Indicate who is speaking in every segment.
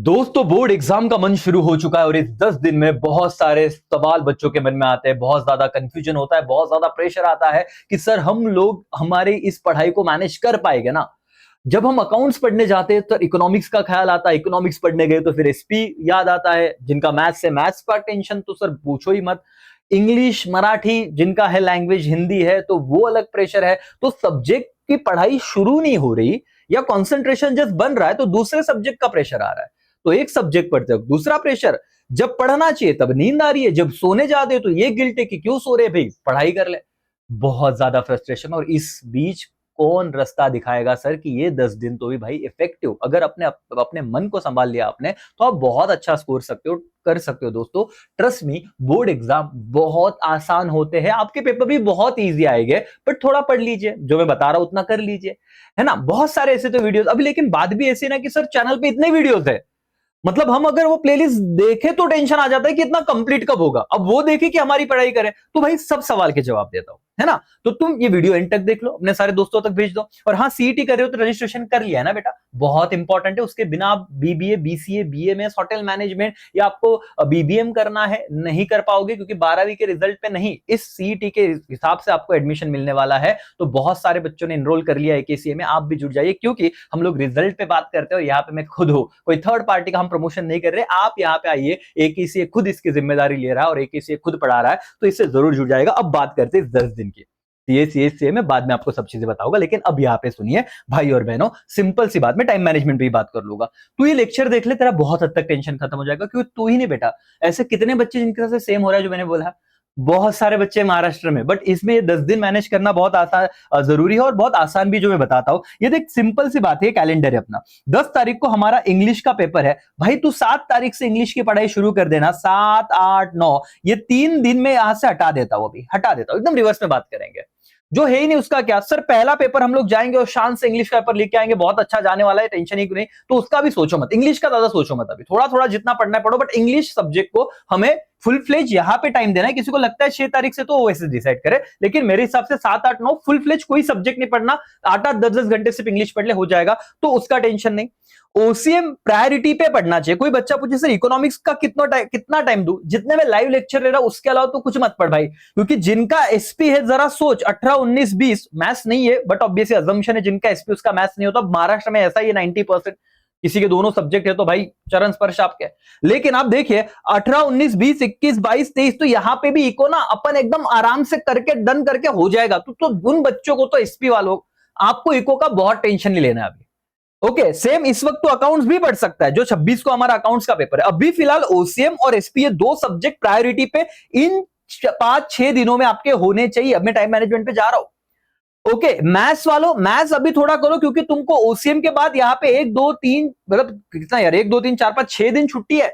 Speaker 1: दोस्तों board exam का मंच शुरू हो चुका है और इस 10 दिन में बहुत सारे सवाल बच्चों के मन में आते हैं, बहुत ज्यादा कंफ्यूजन होता है, बहुत ज्यादा प्रेशर आता है कि सर हम लोग हमारी इस पढ़ाई को मैनेज कर पाएंगे ना। जब हम अकाउंट्स पढ़ने जाते हैं तो इकोनॉमिक्स का ख्याल आता है, इकोनॉमिक्स पढ़ने गए तो फिर एसपी याद आता है, जिनका मैथ्स से मैथ्स का टेंशन तो सर पूछो ही मत। इंग्लिश मराठी जिनका है, लैंग्वेज हिंदी है तो वो अलग प्रेशर है। तो सब्जेक्ट की पढ़ाई शुरू नहीं हो रही या कंसंट्रेशन जस्ट बन रहा है तो दूसरे सब्जेक्ट का प्रेशर आ रहा है। तो एक सब्जेक्ट पढ़ते हो दूसरा प्रेशर, जब पढ़ना चाहिए तब नींद आ रही है, जब सोने जाते हो तो ये गिल्ट है कि क्यों सो रहे भाई, पढ़ाई कर ले। बहुत ज्यादा फ्रस्ट्रेशन। और इस बीच कौन रास्ता दिखाएगा सर कि ये 10 दिन तो भी भाई इफेक्टिव, अगर अपने मन को संभाल लिया आपने तो आप बहुत अच्छा स्कोर सकते हो, कर सकते हो। दोस्तों ट्रस्ट मी, बोर्ड एग्जाम बहुत आसान होते हैं, आपके पेपर भी बहुत इजी आएंगे, बट थोड़ा पढ़ लीजिए, जो मैं बता रहा हूं उतना कर लीजिए, है ना। बहुत सारे ऐसे तो वीडियोस अभी, लेकिन बात भी ऐसी ना कि सर चैनल पे इतने वीडियोस है, मतलब हम अगर वो प्लेलिस्ट देखे तो टेंशन आ जाता है कि इतना कंप्लीट कब होगा। अब वो देखे कि हमारी पढ़ाई करें, तो भाई सब सवाल के जवाब देता हूं, है ना। तो तुम ये वीडियो एंड तक देख लो, अपने सारे दोस्तों तक भेज दो। और हाँ, सीईटी कर रहे हो तो रजिस्ट्रेशन कर लिया है ना बेटा, बहुत इंपॉर्टेंट है। उसके बिना आप BBA, BCA, BMS, hotel management या आपको बीबीएम करना है, नहीं कर पाओगे, क्योंकि 12वीं के रिजल्ट पे नहीं, इस सीईटी के हिसाब से आपको एडमिशन मिलने वाला है। तो बहुत सारे बच्चों ने एनरोल कर लिया एकेसीए में, आप भी जुड़ जाइए, क्योंकि हम लोग रिजल्ट पे बात करते हैं और यहाँ पे मैं खुद हूं, कोई थर्ड पार्टी का हम प्रमोशन नहीं कर रहे। आप यहाँ पे आइए, एकेसीए खुद इसकी जिम्मेदारी ले रहा है और एकेसीए खुद पढ़ा रहा है, तो इससे जरूर जुड़ जाएगा। अब बात करते हैं 10 दिन की। सीए में बाद में आपको सब चीजें बताऊंगा, लेकिन अब यहाँ पे सुनिए भाई और बहनों, सिंपल सी बात, में टाइम मैनेजमेंट पे ही बात कर लूंगा। तू ये लेक्चर देख ले, तेरा बहुत हद तक टेंशन खत्म हो जाएगा, क्योंकि तू ही नहीं बेटा, ऐसे कितने बच्चे जिनके साथ सेम हो रहा है जो मैंने बोला, बहुत सारे बच्चे महाराष्ट्र में। बट इसमें ये 10 दिन मैनेज करना बहुत आसान, जरूरी है और बहुत आसान भी, जो मैं बताता हूं। ये देख सिंपल सी बात है, कैलेंडर है अपना, 10 तारीख को हमारा इंग्लिश का पेपर है भाई, तू 7 तारीख से इंग्लिश की पढ़ाई शुरू कर देना। 7, 8, 9 ये 3 दिन में यहां से हटा देता हूं, अभी हटा देता हूं, एकदम रिवर्स में बात करेंगे। जो है ही नहीं उसका क्या सर, पहला पेपर हम लोग जाएंगे और शान से इंग्लिश का पेपर लेके आएंगे, बहुत अच्छा जाने वाला है, टेंशन ही नहीं। तो उसका भी सोचो मत, इंग्लिश का ज्यादा सोचो मत, अभी थोड़ा थोड़ा जितना पढ़ना है पढ़ो, बट इंग्लिश सब्जेक्ट को हमें फुल फ्लेज यहाँ पे टाइम देना है। किसी को लगता है 6 तारीख से, तो वो वैसे डिसाइड करे, लेकिन मेरे हिसाब से 7, 8, 9 फुल फ्लेज कोई सब्जेक्ट नहीं पढ़ना, 8, 8, 10, 10 घंटे सिर्फ इंग्लिश पढ़ ले, हो जाएगा, तो उसका टेंशन नहीं। ओसीएम प्रायोरिटी पे पढ़ना चाहिए। कोई बच्चा पूछे सर इकोनॉमिक्स का कितना टाइम दूं, जितने में लाइव लेक्चर ले रहा हूं उसके अलावा तो कुछ मत पढ़ भाई, क्योंकि जिनका एसपी है, जरा सोच, 18, 19, 20 मैथ्स नहीं है, बट ऑब्वियसली अजम्पशन है जिनका एसपी उसका मैथ्स नहीं होता। महाराष्ट्र में ऐसा ही 90%, किसी के दोनों सब्जेक्ट है तो भाई चरण स्पर्श आपके। लेकिन आप देखिए 18, 19, 20, 21, 22, 23, तो यहां पे भी इको ना अपन एकदम आराम से करके डन करके हो जाएगा। तो उन बच्चों को, तो एसपी वालों, आपको इको का बहुत टेंशन नहीं लेना है अभी। ओके, सेम इस वक्त तो अकाउंट्स भी बढ़ सकता है, जो 26 को हमारा अकाउंट्स का पेपर है। अभी फिलहाल ओसीएम और एसपी, ये 2 सब्जेक्ट प्रायोरिटी पे इन 5-6 दिनों में आपके होने चाहिए। अब मैं टाइम मैनेजमेंट पे जा रहा हूं। ओके, मैथ्स वालों, मैथ्स अभी थोड़ा करो, क्योंकि तुमको ओसीएम के बाद यहाँ पे 1, 2, 3, मतलब कितना यार, 1, 2, 3, 4, 5, 6 दिन छुट्टी है,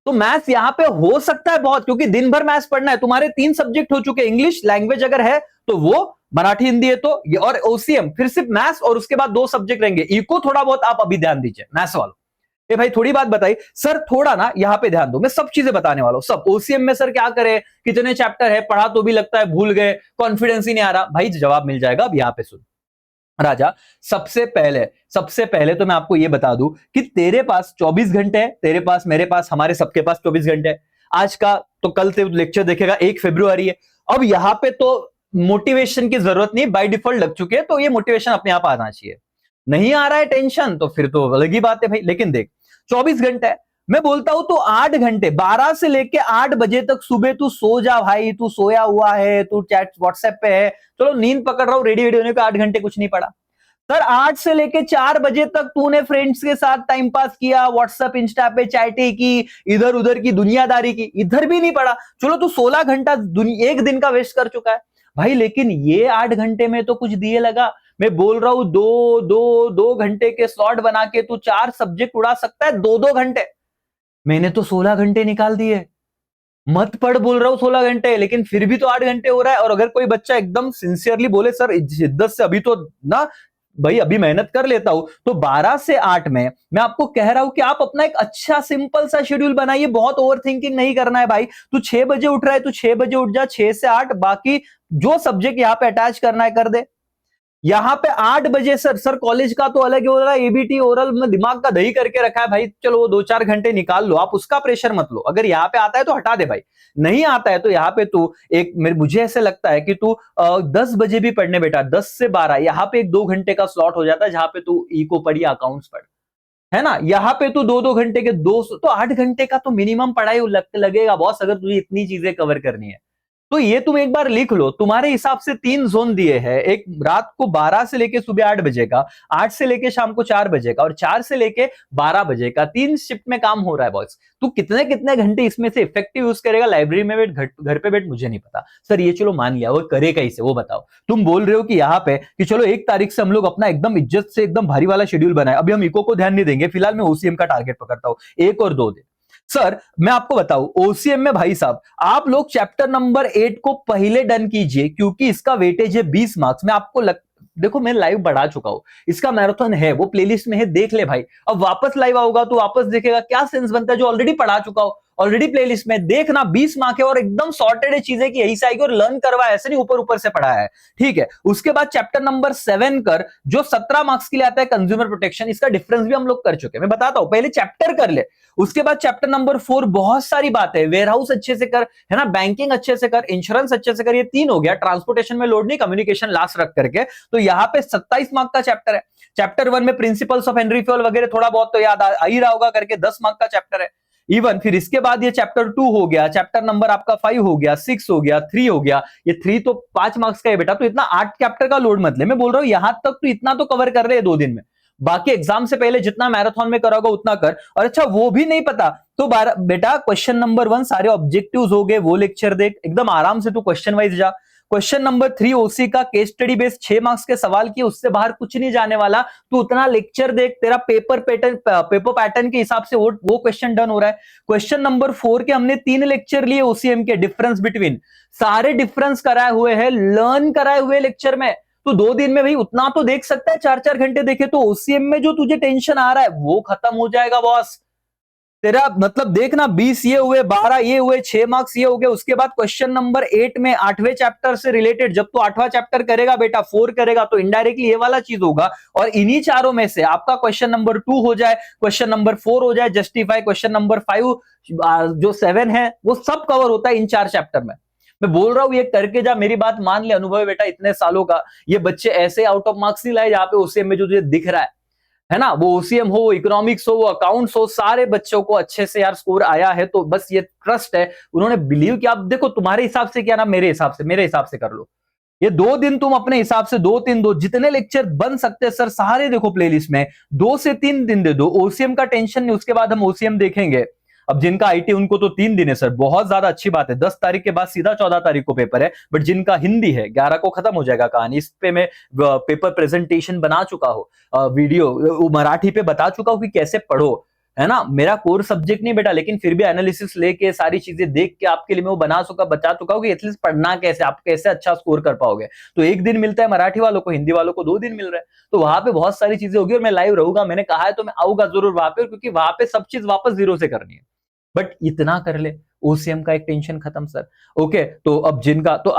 Speaker 1: तो मैथ्स यहां पे हो सकता है बहुत, क्योंकि दिन भर मैथ्स पढ़ना है। तुम्हारे 3 सब्जेक्ट हो चुके, इंग्लिश लैंग्वेज अगर है तो वो, मराठी हिंदी है तो ये, और ओसीएम, फिर सिर्फ मैथ्स, और उसके बाद 2 सब्जेक्ट रहेंगे। इको थोड़ा बहुत आप अभी ध्यान दीजिए मैथ्स वालों। ए भाई थोड़ी बात बताई सर, थोड़ा ना यहाँ पे ध्यान दो, मैं सब चीजें बताने वाला हूं सब। ओसीएम में सर क्या करे, कितने चैप्टर है, पढ़ा तो भी लगता है भूल गए, कॉन्फिडेंस ही नहीं आ रहा, भाई जवाब मिल जाएगा। अब यहाँ पे सुन राजा, सबसे पहले तो मैं आपको यह बता दूं कि तेरे पास 24 घंटे है, तेरे पास, मेरे पास, हमारे सबके पास 24 घंटे है। आज का तो कल से लेक्चर देखेगा, 1 फरवरी है। अब यहां पे तो मोटिवेशन की जरूरत नहीं, बाय डिफॉल्ट लग चुके हैं, तो ये मोटिवेशन अपने आप आना चाहिए। नहीं आ रहा है टेंशन, तो फिर तो अलग ही बात है भाई। लेकिन देख 24 घंटे है, मैं बोलता हूं तो 8 घंटे, 12 से लेके 8 बजे तक सुबह तू सो जा भाई, तू सोया हुआ है, तू चैट व्हाट्सएप पे है, चलो नींद पकड़ रहा हूं, रेडी होने को 8 घंटे कुछ नहीं पड़ा। सर 8 से लेके 4 बजे तक तूने फ्रेंड्स के साथ टाइम पास किया, व्हाट्सएप इंस्टा पे चैटिंग की, इधर उधर की दुनियादारी की, इधर भी नहीं पड़ा। चलो तू 16 घंटा एक दिन का वेस्ट कर चुका है भाई, लेकिन ये 8 घंटे में तो कुछ दिए लगा। मैं बोल रहा हूं 2 घंटे के स्लॉट बना के तू 4 सब्जेक्ट उड़ा सकता है, 2 घंटे। मैंने तो 16 घंटे निकाल दिए, मत पढ़ बोल रहा हूं 16 घंटे, लेकिन फिर भी तो 8 घंटे हो रहा है। और अगर कोई बच्चा एकदम सिंसियरली बोले सर शिद्दत से अभी तो ना भाई अभी मेहनत कर लेता हूं, तो 12 से 8 में मैं आपको कह रहा हूं कि आप अपना एक अच्छा सिंपल सा शेड्यूल बनाइए, बहुत ओवर थिंकिंग नहीं करना है भाई। तू 6 बजे उठ रहा है, तू 6 बजे उठ जा, 6 से 8 बाकी जो सब्जेक्ट यहां पे अटैच करना है कर दे। यहाँ पे 8 बजे सर कॉलेज का तो अलग हो रहा है, एबीटी ओरल में दिमाग का दही करके रखा है भाई, चलो वो 2-4 घंटे निकाल लो, आप उसका प्रेशर मत लो। अगर यहाँ पे आता है तो हटा दे भाई, नहीं आता है तो यहाँ पे तू एक मुझे ऐसे लगता है कि तू 10 बजे भी पढ़ने बेटा, 10 से 12 यहाँ पे एक 2 घंटे का स्लॉट हो जाता है, जहां पे तू इको पढ़ या अकाउंट्स पढ़, है ना। यहाँ पे तू 2-2 घंटे के 2 तो 8 घंटे का तो मिनिमम पढ़ाई लगेगा बॉस, अगर तुझे इतनी चीजें कवर करनी है। तो ये तुम एक बार लिख लो, तुम्हारे हिसाब से 3 जोन दिए हैं, एक रात को 12 से लेके सुबह 8 बजे का, 8 से लेके शाम को 4 बजे का, और 4 से लेके 12 बजे का, 3 शिफ्ट में काम हो रहा है बॉस। तू कितने कितने घंटे इसमें से इफेक्टिव यूज करेगा, लाइब्रेरी में बैठ घर पे बैठ, मुझे नहीं पता सर। ये चलो मान लिया, वो करे कैसे वो बताओ। तुम बोल रहे हो कि यहाँ पे कि चलो 1 तारीख से हम लोग अपना एकदम इज्जत से एकदम भारी वाला शेड्यूल बनाए, अभी हम इको को ध्यान नहीं देंगे, फिलहाल मैं ओसीएम का टारगेट पकड़ता हूं 1 और 2 दिन। सर मैं आपको बताऊं, ओसीएम में भाई साहब आप लोग चैप्टर नंबर 8 को पहले डन कीजिए, क्योंकि इसका वेटेज है 20 मार्क्स में। आपको देखो मैं लाइव बढ़ा चुका हूं, इसका मैराथन है, वो प्लेलिस्ट में है, देख ले भाई। अब वापस लाइव आऊंगा तो वापस देखेगा, क्या सेंस बनता है जो ऑलरेडी पढ़ा चुका हूं, ऑलरेडी प्लेलिस्ट में देखना। 20 मार्क है और एकदम सॉर्टेड है चीजें कि यही से आएगी, और लर्न करवा, ऐसे नहीं ऊपर ऊपर से पढ़ा है, ठीक है। उसके बाद चैप्टर नंबर 7 कर, जो 17 मार्क्स के लिए आता है, कंज्यूमर प्रोटेक्शन। इसका डिफरेंस भी हम लोग कर चुके हैं, मैं बताता हूं, पहले चैप्टर कर ले। उसके बाद चैप्टर नंबर 4 बहुत सारी बातें है, वेयर हाउस अच्छे से कर, है ना, बैंकिंग अच्छे से कर, इंश्योरेंस अच्छे से कर, ये 3 हो गया। ट्रांसपोर्टेशन में लोड नहीं, कम्युनिकेशन लास्ट रख करके। तो यहाँ पे 27 मार्क का चैप्टर है। चैप्टर 1 में प्रिंसिपल्स ऑफ हेनरी फ्यूल वगैरह थोड़ा बहुत तो याद आ ही रहा होगा करके, 10 मार्क का चैप्टर है इवन। फिर इसके बाद ये चैप्टर 2 हो गया, चैप्टर नंबर आपका 5 हो गया, 6 हो गया, 3 हो गया। ये 3 तो 5 मार्क्स का है बेटा, तो इतना 8 चैप्टर का लोड मत ले। मैं बोल रहा हूं यहां तक तो इतना तो कवर कर रहे हैं 2 दिन में, बाकी एग्जाम से पहले जितना मैराथन में कराओगे उतना कर। और अच्छा वो भी नहीं पता तो बेटा क्वेश्चन नंबर 1 सारे ऑब्जेक्टिव्स हो गए, वो लेक्चर देख, एकदम आराम से तू क्वेश्चन वाइज जा। क्वेश्चन नंबर 3 ओसी का केस स्टडी बेस्ड 6 मार्क्स के सवाल किए, उससे बाहर कुछ नहीं जाने वाला। तू उतना लेक्चर देख, तेरा पेपर पैटर्न के हिसाब से वो क्वेश्चन डन हो रहा है। क्वेश्चन नंबर 4 के हमने 3 लेक्चर लिए ओसीएम के, डिफरेंस बिटवीन, सारे डिफरेंस कराए हुए हैं, लर्न कराए हुए लेक्चर में। तो 2 दिन में भाई उतना तो देख सकता है, 4-4 घंटे देखे तो ओसीएम में जो तुझे टेंशन आ रहा है वो खत्म हो जाएगा बॉस। तेरा मतलब देखना, 20 ये हुए, 12 ये हुए, 6 मार्क्स ये हो गए। उसके बाद क्वेश्चन नंबर 8 में 8वें चैप्टर से रिलेटेड, जब तू 8वां चैप्टर करेगा बेटा, 4 करेगा तो इनडायरेक्टली ये वाला चीज होगा। और इन्हीं चारों में से आपका क्वेश्चन नंबर 2 हो जाए, क्वेश्चन नंबर 4 हो जाए, जस्टिफाई, क्वेश्चन नंबर 5 जो 7 है, वो सब कवर होता है इन 4 चैप्टर में। मैं बोल रहा हूं ये करके जा, मेरी बात मान ले, अनुभव है बेटा इतने सालों का। ये बच्चे ऐसे आउट ऑफ मार्क्स नहीं लाए जहां पे ओसीएम में जो तुझे दिख रहा है ना, वो ओसीएम हो, इकोनॉमिक्स हो, वो अकाउंट्स हो, सारे बच्चों को अच्छे से यार स्कोर आया है। तो बस ये ट्रस्ट है, उन्होंने बिलीव किया। अब देखो तुम्हारे हिसाब से क्या ना, मेरे हिसाब से कर लो। ये 2 दिन तुम अपने हिसाब से 2-3 दो, जितने लेक्चर बन सकते हैं सर सारे देखो प्लेलिस्ट में, 2 से 3 दिन दे दो। ओसीएम का टेंशन नहीं, उसके बाद हम ओसीएम देखेंगे। अब जिनका आईटी उनको तो 3 दिन है सर, बहुत ज्यादा अच्छी बात है। 10 तारीख के बाद सीधा 14 तारीख को पेपर है। बट जिनका हिंदी है 11 को खत्म हो जाएगा कहानी। इस पे मैं पेपर प्रेजेंटेशन बना चुका हूं, वीडियो मराठी पे बता चुका हूं कि कैसे पढ़ो, है ना। मेरा कोर सब्जेक्ट नहीं बेटा, लेकिन फिर भी एनालिसिस लेके सारी चीजें देख के आपके लिए मैं वो बता चुका हूं कि एटलीस्ट पढ़ना कैसे, आप कैसे अच्छा स्कोर कर पाओगे। तो 1 दिन मिलता है मराठी वालों को, हिंदी वालों को 2 दिन मिल रहा है। तो वहां पे बहुत सारी चीजें होगी, और मैं लाइव रहूंगा, मैंने कहा है तो मैं आऊंगा जरूर वहां पे, क्योंकि वहां पे सब चीज वापस जीरो से करनी है। बट इतना कर ले, ओसीएम का एक टेंशन खत्म सर। ओके, तो अब जिनका तो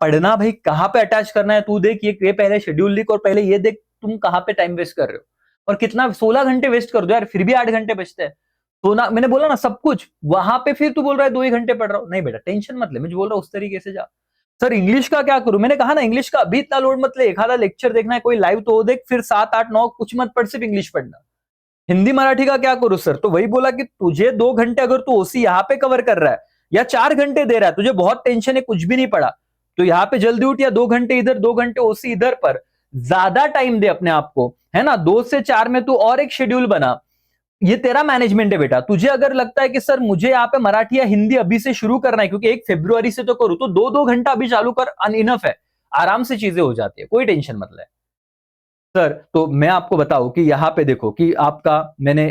Speaker 1: पढ़ना भाई कहां पे अटैच करना है तू देख, ये पहले शेड्यूल लिख, और पहले ये देख तुम कहां पे टाइम वेस्ट कर रहे हो, और कितना 16 घंटे वेस्ट कर दो यार, फिर भी 8 घंटे बचते हैं। तो ना मैंने बोला ना सब कुछ वहां पे, फिर तू बोल रहा है 2 ही घंटे पढ़ रहा हूं। नहीं बेटा टेंशन मत ले, मैं बोल रहा हूं उस तरीके से जा। सर इंग्लिश का क्या करूं, मैंने कहा ना इंग्लिश का अभी इतना लोड मत ले, एक आधा लेक्चर देखना है, कोई लाइव तो देख, फिर 7, 8, 9 कुछ मत पढ़, सिर्फ इंग्लिश पढ़ना। हिंदी मराठी का क्या करूं सर, तो वही बोला कि तुझे 2 घंटे अगर तू ओसी यहाँ पे कवर कर रहा है, या 4 घंटे दे रहा है, तुझे बहुत टेंशन है, कुछ भी नहीं पढ़ा, तो यहाँ पे जल्दी उठ, या 2 घंटे इधर 2 घंटे ओसी इधर पर, ज्यादा टाइम दे अपने आप को, है ना। 2 से 4 में तू और एक शेड्यूल बना। ये तेरा मैनेजमेंट है बेटा। तुझे अगर लगता है कि सर मुझे यहाँ पे मराठी या हिंदी अभी से शुरू करना है, क्योंकि 1 फरवरी से तो करूं, तो 2-2 घंटा अभी चालू कर, अनइनफ है, आराम से चीजें हो जाती है, कोई टेंशन मत ले सर। तो मैं आपको बताऊं कि यहाँ पे देखो कि आपका मैंने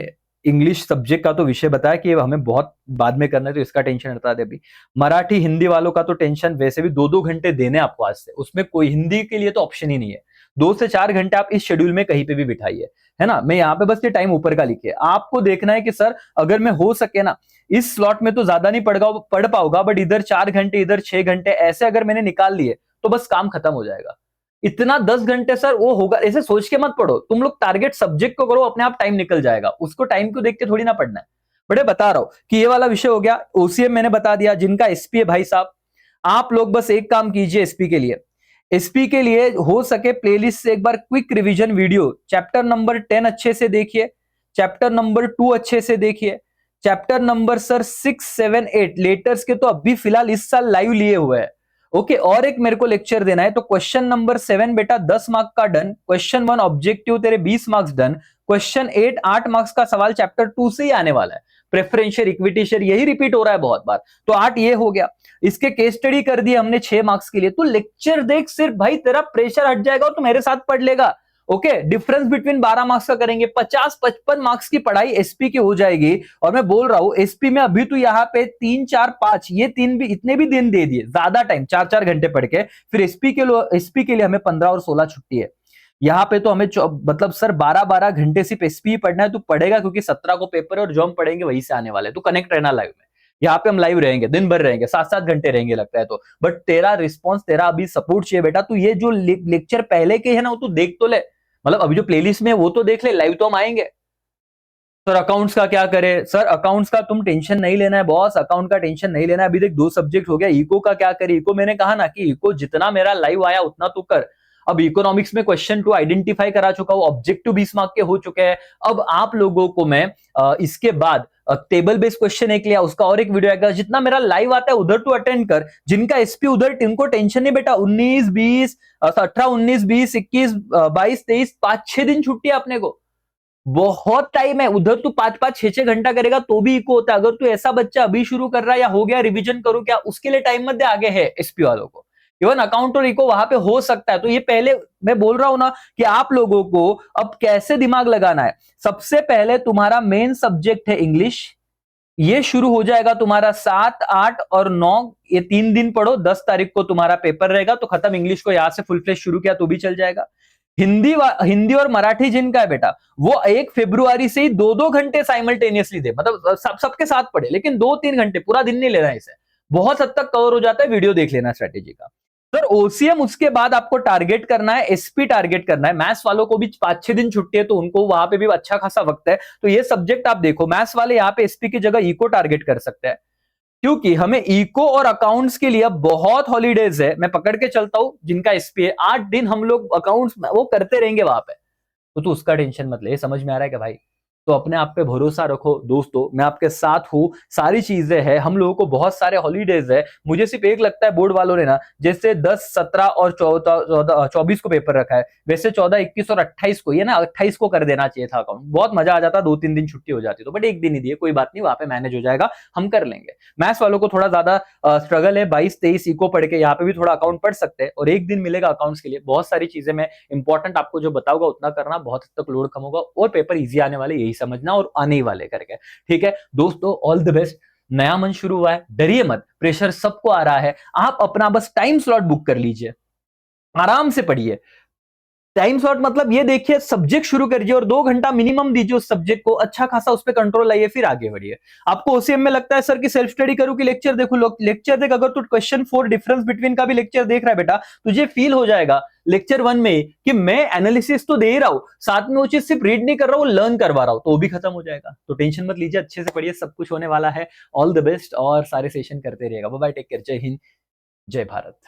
Speaker 1: इंग्लिश सब्जेक्ट का तो विषय बताया कि हमें बहुत बाद में करना है, तो इसका टेंशन हटा दे अभी। मराठी हिंदी वालों का तो टेंशन वैसे भी 2-2 घंटे देने आपको आज से, उसमें कोई हिंदी के लिए तो ऑप्शन ही नहीं है। 2 से 4 घंटे आप इस शेड्यूल में कहीं पे भी बिठाइए, है ना। मैं यहाँ पे बस ये टाइम ऊपर का लिखिए, आपको देखना है कि सर अगर मैं हो सके ना इस स्लॉट में तो ज्यादा नहीं पढ़ पाऊंगा, बट इधर 4 घंटे इधर 6 घंटे ऐसे अगर मैंने निकाल लिए तो बस काम खत्म हो जाएगा। इतना 10 घंटे सर वो होगा, ऐसे सोच के मत पढ़ो, तुम लोग टारगेट सब्जेक्ट को करो, अपने आप टाइम निकल जाएगा, उसको टाइम को देख के थोड़ी ना पढ़ना है। बड़े बता रहा हूं कि ये वाला विषय हो गया। ओसीएम मैंने बता दिया, जिनका एसपी है भाई साहब, आप लोग बस एक काम कीजिए एसपी के लिए, एसपी के लिए हो सके प्लेलिस्ट से एक बार quick revision video, chapter number 10 अच्छे से देखिए, चैप्टर नंबर 2 अच्छे से देखिए, चैप्टर नंबर सर 6, 7, 8 लेटर्स के तो अभी फिलहाल इस साल लाइव लिए हुए हैं। ओके, और एक मेरे को लेक्चर देना है, तो क्वेश्चन नंबर 7 बेटा 10 मार्क का डन, क्वेश्चन 1 ऑब्जेक्टिव तेरे 20 मार्क्स डन, क्वेश्चन 8 8 मार्क्स का सवाल चैप्टर 2 से ही आने वाला है, प्रेफरेंशियल इक्विटी शेयर यही रिपीट हो रहा है बहुत बार, तो 8 ये हो गया। इसके केस स्टडी कर दिए हमने 6 मार्क्स के लिए, तो लेक्चर देख, सिर्फ भाई तेरा प्रेशर हट जाएगा और तू मेरे साथ पढ़ लेगा। ओके, डिफरेंस बिटवीन 12 मार्क्स का करेंगे, 50-55 मार्क्स की पढ़ाई एसपी की हो जाएगी। और मैं बोल रहा हूं एसपी में अभी तो यहाँ पे 3, 4, 5 ये 3 भी इतने भी दिन दे दिए, ज्यादा टाइम 4-4 घंटे पढ़ के, फिर एसपी के लिए हमें 15 और 16 छुट्टी है। यहाँ पे तो हमें मतलब सर 12-12 घंटे सिर्फ एसपी पढ़ना है, तो पढ़ेगा क्योंकि 17 को पेपर है और जो हम पढ़ेंगे वहीं से आने वाले हैं, तो कनेक्ट रहना लाइव में। यहाँ पे हम लाइव रहेंगे, दिन भर रहेंगे, 7-7 घंटे रहेंगे लगता है तो, बट तेरा रिस्पॉन्स, तेरा अभी सपोर्ट चाहिए बेटा। तू ये जो लेक्चर पहले के है ना वो तू देख तो ले, मतलब अभी जो प्लेलिस्ट में वो तो देख ले, लाइव तो हम आएंगे। सर अकाउंट्स का क्या करे, सर अकाउंट्स का तुम टेंशन नहीं लेना है बॉस, अकाउंट का टेंशन नहीं लेना है। अभी देख 2 सब्जेक्ट हो गया, इको का क्या करे, इको मैंने कहा ना कि इको जितना मेरा लाइव आया उतना तू कर। अब इकोनॉमिक्स में क्वेश्चन 2 आइडेंटिफाई करा चुका हूं, ऑब्जेक्टिव 20 मार्क के हो चुके हैं। अब आप लोगों को मैं इसके बाद टेबल बेस्ड क्वेश्चन एक लिया, उसका और एक वीडियो आएगा। जितना मेरा लाइव आता है उधर तू अटेंड कर, जिनका एसपी उधर इनको टेंशन नहीं बेटा। 19, 20, 18, 19, 20, 21, 22, 23 5-6 दिन छुट्टी है अपने को, बहुत टाइम है। उधर तू 5-5, 6-6 घंटा करेगा तो भी इको होता है। अगर तू ऐसा बच्चा अभी शुरू कर रहा है या हो गया रिवीजन करूं क्या, उसके लिए टाइम मत दे, आगे है एसपी वालों को। इवन अकाउंट और इको वहां पे हो सकता है, तो ये पहले मैं बोल रहा हूं ना कि आप लोगों को अब कैसे दिमाग लगाना है। सबसे पहले तुम्हारा मेन सब्जेक्ट है इंग्लिश, ये शुरू हो जाएगा तुम्हारा 7, 8 और 9, ये 3 दिन पढ़ो। 10 तारीख को तुम्हारा पेपर रहेगा, तो खत्म। इंग्लिश को यहां से फुल फ्लेश शुरू किया तो भी चल जाएगा। हिंदी और मराठी जिनका है बेटा, वो 1 फरवरी से ही 2-2 घंटे साइमल्टेनियसली दे, मतलब सबके साथ पढ़े, लेकिन 2-3 घंटे, पूरा दिन नहीं लेना है इसे, बहुत हद तक कवर हो जाता है। वीडियो देख लेना स्ट्रेटेजी का। सर ओसीएम उसके बाद आपको टारगेट करना है, एसपी टारगेट करना है। मैथ्स वालों को भी 5-6 दिन छुट्टी है, तो उनको वहां पे भी अच्छा खासा वक्त है, तो ये सब्जेक्ट आप देखो। मैथ्स वाले यहाँ पे एसपी की जगह इको टारगेट कर सकते हैं, क्योंकि हमें इको और अकाउंट्स के लिए बहुत हॉलीडेज है। मैं पकड़ के चलता हूं, जिनका एसपी है 8 दिन हम लोग अकाउंट्स वो करते रहेंगे वहां पे, तो तू उसका टेंशन मत ले। समझ में आ रहा है क्या भाई? तो अपने आप पे भरोसा रखो दोस्तों, मैं आपके साथ हूं, सारी चीजें हैं। हम लोगों को बहुत सारे हॉलीडेज है। मुझे सिर्फ एक लगता है बोर्ड वालों ने ना, जैसे 10, 17 और 24 को पेपर रखा है, वैसे 14, 21 और 28 को, ये ना 28 को कर देना चाहिए था अकाउंट। बहुत मजा आ जाता, 2-3 दिन छुट्टी हो जाती, तो बट एक दिन ही दिए, कोई बात नहीं, वहां पे मैनेज हो जाएगा, हम कर लेंगे। मैथ्स वालों को थोड़ा ज्यादा स्ट्रगल है, 22-23 इको पढ़ के यहाँ पे भी थोड़ा अकाउंट पढ़ सकते हैं, और एक दिन मिलेगा अकाउंट्स के लिए। बहुत सारी चीजें मैं इंपॉर्टेंट आपको जो बताऊंगा उतना करना, बहुत हद तक लोड कम होगा और पेपर इजी आने वाले, यही समझना, और आने ही वाले करके। ठीक है दोस्तों, ऑल द बेस्ट। नया मंथ शुरू हुआ है, डरिए मत, प्रेशर सबको आ रहा है। आप अपना बस टाइम स्लॉट बुक कर लीजिए, आराम से पढ़िए। टाइम स्लॉट मतलब ये देखिए, सब्जेक्ट शुरू करिए और 2 घंटा मिनिमम दीजिए उस सब्जेक्ट को, अच्छा खासा उस पर कंट्रोल लाइए, फिर आगे बढ़िए। आपको ओसीएम में लगता है सर कि सेल्फ स्टडी करूं कि लेक्चर देखूं, लेक्चर देख। अगर तू क्वेश्चन 4 डिफरेंस बिटवीन का भी लेक्चर देख रहा है बेटा, तुझे फील हो जाएगा लेक्चर 1 में कि मैं एनालिसिस तो दे रहा हूं, साथ में वो चीज सिर्फ रीड नहीं कर रहा हूं, लर्न करवा रहा हूं, तो वो भी खत्म हो जाएगा। तो टेंशन मत लीजिए, अच्छे से पढ़िए, सब कुछ होने वाला है। ऑल द बेस्ट, और सारे सेशन करते रहिएगा। बाय बाय, टेक केयर, जय हिंद, जय भारत।